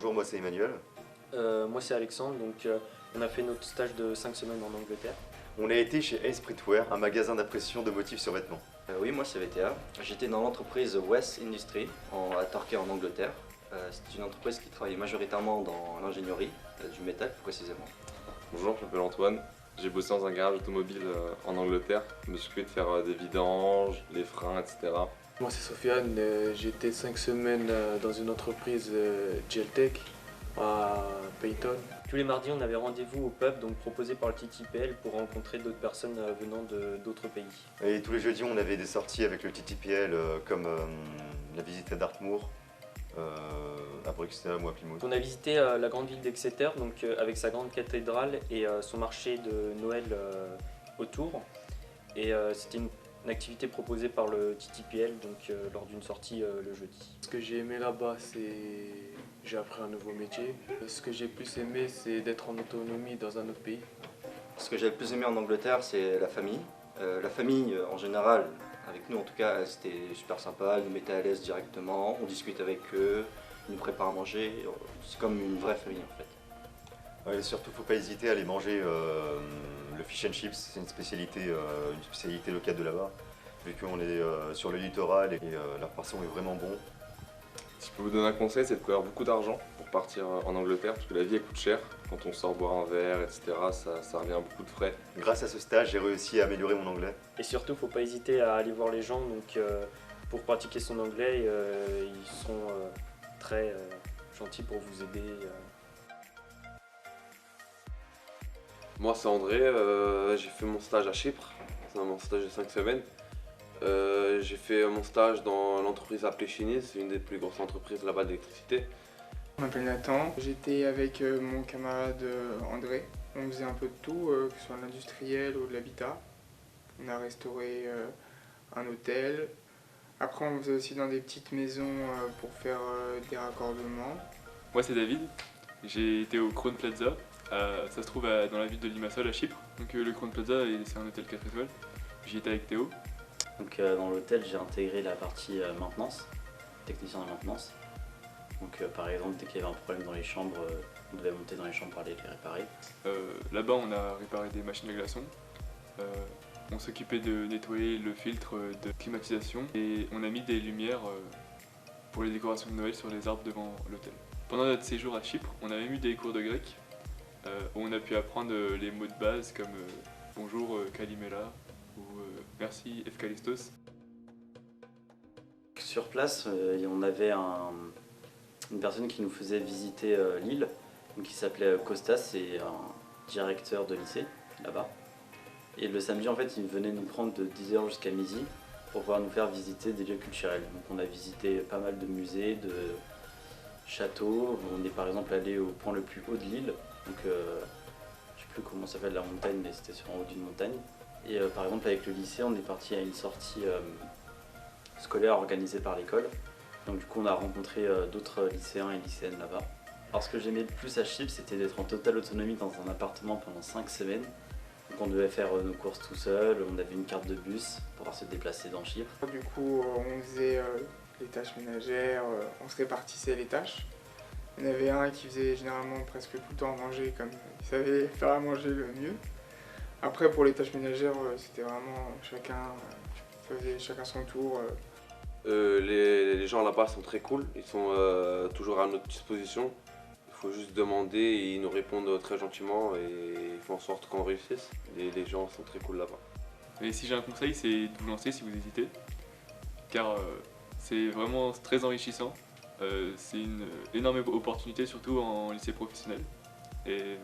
Bonjour, moi c'est Emmanuel. Moi c'est Alexandre, donc on a fait notre stage de 5 semaines en Angleterre. On a été chez Ace Streetwear, un magasin d'impression de motifs sur vêtements. Oui, moi c'est VTA. J'étais dans l'entreprise West Industry à Torquay en Angleterre. C'est une entreprise qui travaille majoritairement dans l'ingénierie, du métal plus précisément. Bonjour, je m'appelle Antoine. J'ai bossé dans un garage automobile en Angleterre. Je me suis occupé de faire des vidanges, les freins, etc. Moi c'est Sofiane, j'ai été 5 semaines dans une entreprise Geltech à Payton. Tous les mardis on avait rendez-vous au pub donc proposé par le TTPL pour rencontrer d'autres personnes venant d'autres pays. Et tous les jeudis, on avait des sorties avec le TTPL, comme la visite à Dartmoor, à Bruxelles ou à Plymouth. On a visité la grande ville d'Exeter donc, avec sa grande cathédrale et son marché de Noël autour. Et c'était une activité proposée par le TTPL donc, lors d'une sortie le jeudi. Ce que j'ai aimé là-bas, c'est j'ai appris un nouveau métier. Ce que j'ai plus aimé, c'est d'être en autonomie dans un autre pays. Ce que j'ai le plus aimé en Angleterre, c'est la famille. La famille en général, avec nous en tout cas, c'était super sympa, ils nous mettaient à l'aise directement, on discute avec eux, ils nous préparent à manger. C'est comme une vraie famille en fait. Et surtout, faut pas hésiter à aller manger le fish and chips, c'est une spécialité locale de là-bas. Vu qu'on est sur le littoral et leur poisson est vraiment bon. Si je peux vous donner un conseil, c'est de prévoir beaucoup d'argent pour partir en Angleterre, parce que la vie elle coûte cher. Quand on sort boire un verre, etc., ça revient à beaucoup de frais. Grâce à ce stage, j'ai réussi à améliorer mon anglais. Et surtout faut pas hésiter à aller voir les gens donc, pour pratiquer son anglais, ils sont très gentils pour vous aider. Moi c'est André, j'ai fait mon stage à Chypre, c'est mon stage de 5 semaines. J'ai fait mon stage dans l'entreprise appelée Chini, c'est une des plus grosses entreprises là-bas d'électricité. Je m'appelle Nathan, j'étais avec mon camarade André. On faisait un peu de tout, que ce soit l'industriel ou de l'habitat. On a restauré un hôtel. Après on faisait aussi dans des petites maisons pour faire des raccordements. Moi c'est David, j'ai été au Crown Plaza, ça se trouve dans la ville de Limassol à Chypre. Donc le Crown Plaza c'est un hôtel 4 étoiles, j'y étais avec Théo. Donc dans l'hôtel j'ai intégré la partie maintenance, technicien de maintenance. Donc par exemple dès qu'il y avait un problème dans les chambres, on devait monter dans les chambres pour aller les réparer. Là-bas on a réparé des machines à glaçons, on s'occupait de nettoyer le filtre de climatisation et on a mis des lumières pour les décorations de Noël sur les arbres devant l'hôtel. Pendant notre séjour à Chypre, on a même eu des cours de grec où on a pu apprendre les mots de base comme bonjour Kalimela ou merci Efkalistos. Sur place, on avait une personne qui nous faisait visiter l'île, qui s'appelait Costas, c'est un directeur de lycée là-bas. Et le samedi, en fait, il venait nous prendre de 10h jusqu'à midi pour pouvoir nous faire visiter des lieux culturels. Donc on a visité pas mal de musées, de châteaux. On est par exemple allé au point le plus haut de l'île. Donc je sais plus comment s'appelle la montagne, mais c'était sur en haut d'une montagne. Et par exemple avec le lycée, on est parti à une sortie scolaire organisée par l'école. Donc du coup on a rencontré d'autres lycéens et lycéennes là-bas. Alors ce que j'aimais le plus à Chypre, c'était d'être en totale autonomie dans un appartement pendant 5 semaines. Donc on devait faire nos courses tout seul, on avait une carte de bus pour pouvoir se déplacer dans Chypre. Du coup on faisait les tâches ménagères, on se répartissait les tâches. Il y en avait un qui faisait généralement presque tout le temps à manger, comme il savait faire à manger le mieux. Après pour les tâches ménagères, c'était vraiment chacun faisait chacun son tour. Les gens là-bas sont très cool, ils sont toujours à notre disposition. Il faut juste demander et ils nous répondent très gentiment et ils font en sorte qu'on réussisse. Les gens sont très cool là-bas. Et si j'ai un conseil, c'est de vous lancer si vous hésitez, car c'est vraiment très enrichissant. C'est une énorme opportunité, surtout en lycée professionnel. Et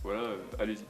voilà, allez-y.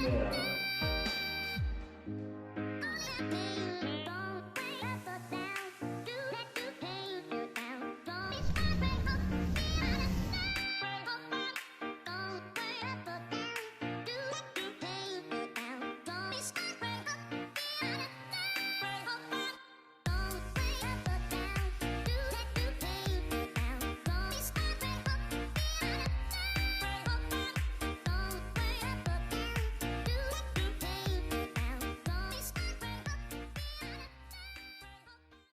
guillemets